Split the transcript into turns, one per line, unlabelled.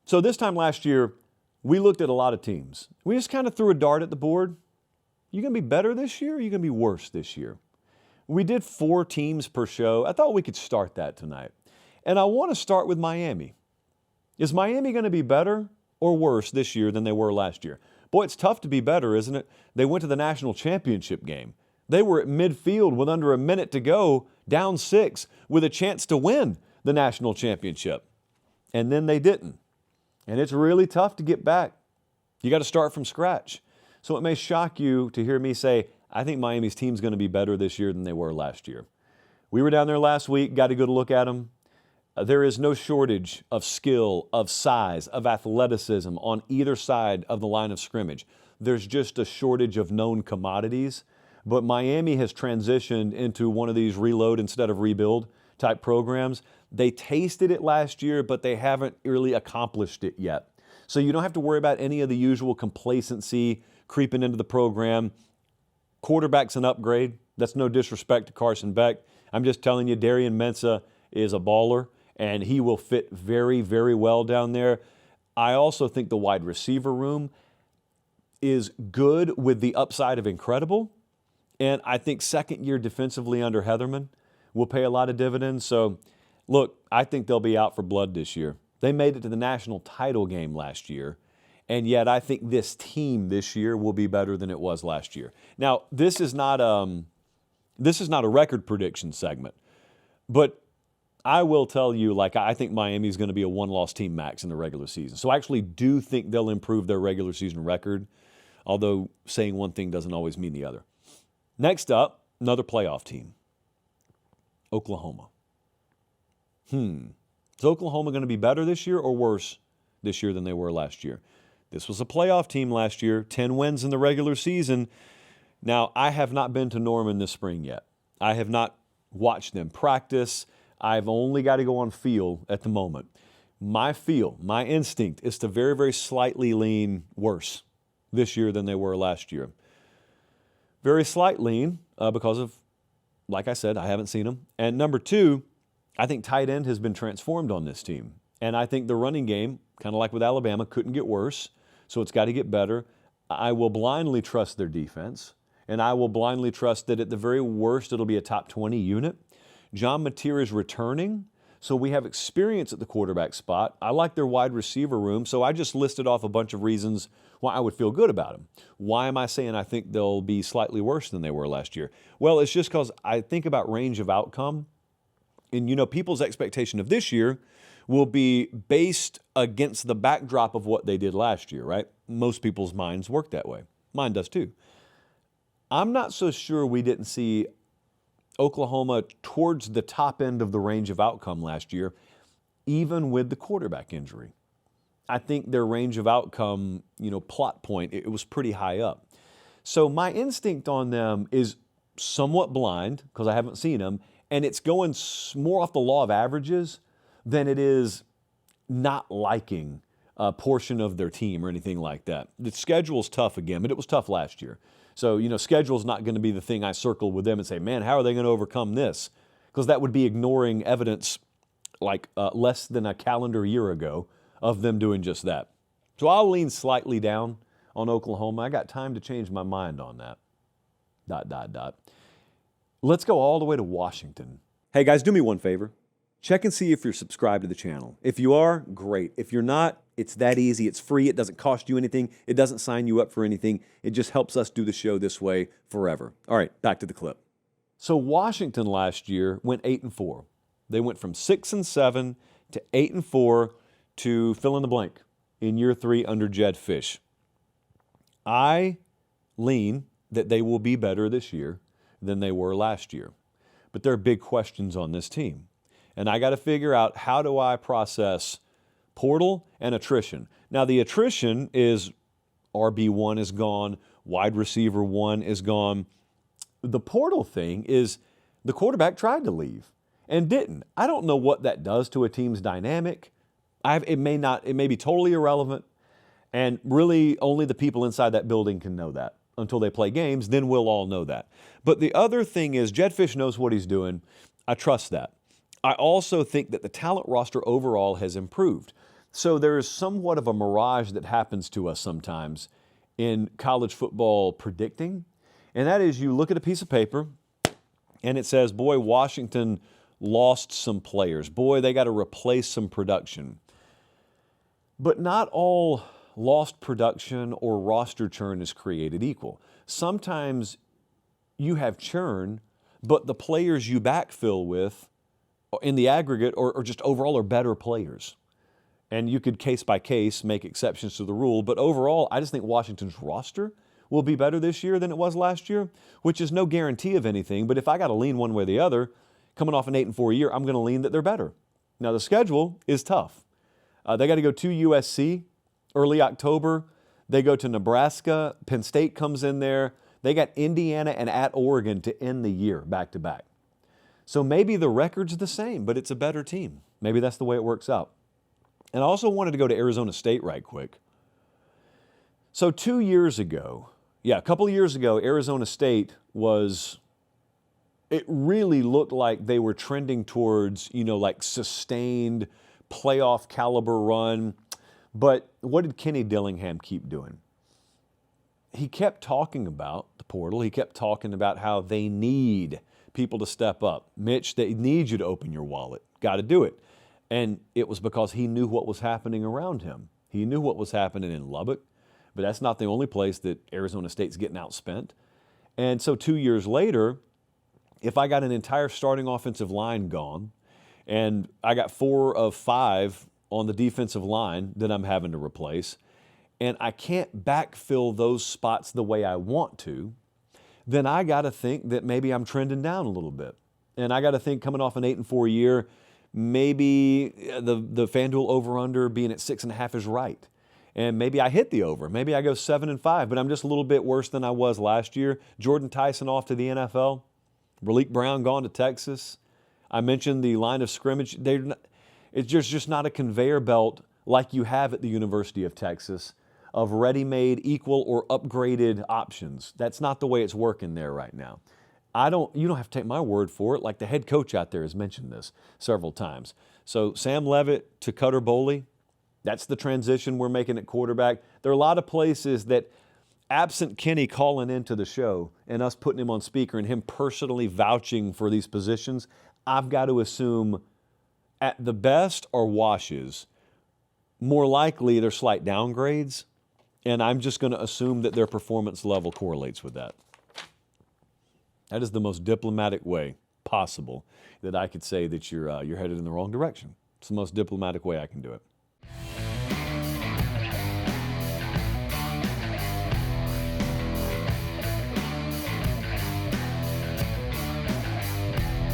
So this time last year, we looked at a lot of teams. We just kind of threw a dart at the board. You going to be better this year or are you going to be worse this year? We did 4 teams per show. I thought we could start that tonight. And I want to start with Miami. Is Miami going to be better or worse this year than they were last year? Boy, it's tough to be better, isn't it? They went to the national championship game. They were at midfield with under a minute to go, down 6, with a chance to win the national championship. And then they didn't. And it's really tough to get back. You got to start from scratch. So it may shock you to hear me say, I think Miami's team's going to be better this year than they were last year. We were down there last week, got a good look at them. There is no shortage of skill, of size, of athleticism on either side of the line of scrimmage. There's just a shortage of known commodities. But Miami has transitioned into one of these reload instead of rebuild type programs. They tasted it last year, but they haven't really accomplished it yet. So you don't have to worry about any of the usual complacency creeping into the program. Quarterback's an upgrade. That's no disrespect to Carson Beck. I'm just telling you, Darian Mensah is a baller, and he will fit very, very well down there. I also think the wide receiver room is good with the upside of incredible. And I think second year defensively under Heatherman will pay a lot of dividends. So, look, I think they'll be out for blood this year. They made it to the national title game last year, and yet I think this team this year will be better than it was last year. Now, this is not a record prediction segment, but I will tell you, I think Miami's going to be a one-loss team max in the regular season. So I actually do think they'll improve their regular season record, although saying one thing doesn't always mean the other. Next up, another playoff team, Oklahoma. Is Oklahoma going to be better this year or worse this year than they were last year? This was a playoff team last year, 10 wins in the regular season. Now, I have not been to Norman this spring yet. I have not watched them practice. I've only got to go on feel at the moment. My instinct is to very, very slightly lean worse this year than they were last year. Very slight lean because of, like I said, I haven't seen them. And number 2, I think tight end has been transformed on this team. And I think the running game, kind of like with Alabama, couldn't get worse. So it's got to get better. I will blindly trust their defense. And I will blindly trust that at the very worst, it'll be a top 20 unit. John Mateer is returning. So we have experience at the quarterback spot. I like their wide receiver room. So I just listed off a bunch of reasons why I would feel good about them. Why am I saying I think they'll be slightly worse than they were last year? Well, it's just because I think about range of outcome. And, people's expectation of this year will be based against the backdrop of what they did last year, right? Most people's minds work that way. Mine does too. I'm not so sure we didn't see Oklahoma towards the top end of the range of outcome last year, even with the quarterback injury. I think their range of outcome, plot point, it was pretty high up. So my instinct on them is somewhat blind because I haven't seen them, and it's going more off the law of averages than it is not liking a portion of their team or anything like that. The schedule's tough again, but it was tough last year. So, schedule's not going to be the thing I circle with them and say, man, how are they going to overcome this? Because that would be ignoring evidence less than a calendar year ago of them doing just that. So I'll lean slightly down on Oklahoma. I got time to change my mind on that. ... Let's go all the way to Washington. Hey guys, do me one favor. Check and see if you're subscribed to the channel. If you are, great. If you're not, it's that easy. It's free. It doesn't cost you anything. It doesn't sign you up for anything. It just helps us do the show this way forever. All right, back to the clip. So Washington last year went 8-4. They went from 6-7 to 8-4 to fill in the blank in year 3 under Jed Fish. I lean that they will be better this year than they were last year. But there are big questions on this team. And I got to figure out, how do I process portal and attrition? Now, the attrition is RB1 is gone, wide receiver 1 is gone. The portal thing is the quarterback tried to leave and didn't. I don't know what that does to a team's dynamic. It may be totally irrelevant, and really only the people inside that building can know that. Until they play games, then we'll all know that. But the other thing is, Jed Fish knows what he's doing. I trust that. I also think that the talent roster overall has improved. So there's somewhat of a mirage that happens to us sometimes in college football predicting, and that is you look at a piece of paper and it says, boy, Washington lost some players. Boy, they got to replace some production. But not all lost production or roster churn is created equal. Sometimes you have churn, but the players you backfill with in the aggregate or just overall are better players. And you could case by case make exceptions to the rule, but overall, I just think Washington's roster will be better this year than it was last year, which is no guarantee of anything. But if I got to lean one way or the other, coming off an 8-4 year, I'm going to lean that they're better. Now, the schedule is tough. They got to go to USC early October. They go to Nebraska. Penn State comes in there. They got Indiana and at Oregon to end the year back to back. So maybe the record's the same, but it's a better team. Maybe that's the way it works out. And I also wanted to go to Arizona State right quick. So 2 years ago, a couple of years ago, Arizona State it really looked like they were trending towards, like sustained playoff caliber run. But what did Kenny Dillingham keep doing? He kept talking about the portal. He kept talking about how they need people to step up. Mitch, they need you to open your wallet. Got to do it. And it was because he knew what was happening around him. He knew what was happening in Lubbock, but that's not the only place that Arizona State's getting outspent. And so 2 years later, if I got an entire starting offensive line gone, and I got 4 of 5 on the defensive line that I'm having to replace, and I can't backfill those spots the way I want to, then I got to think that maybe I'm trending down a little bit. And I got to think coming off an 8-4 year, maybe the FanDuel over-under being at 6.5 is right. And maybe I hit the over. Maybe I go 7-5, but I'm just a little bit worse than I was last year. Jordan Tyson off to the NFL. Raleek Brown gone to Texas. I mentioned the line of scrimmage. It's just not a conveyor belt like you have at the University of Texas of ready-made, equal, or upgraded options. That's not the way it's working there right now. You don't have to take my word for it. Like the head coach out there has mentioned this several times. So Sam Leavitt to Cutter Boley, that's the transition we're making at quarterback. There are a lot of places that, absent Kenny calling into the show and us putting him on speaker and him personally vouching for these positions, I've got to assume at the best are washes. More likely they're slight downgrades, and I'm just going to assume that their performance level correlates with that. That is the most diplomatic way possible that I could say that you're headed in the wrong direction. It's the most diplomatic way I can do it.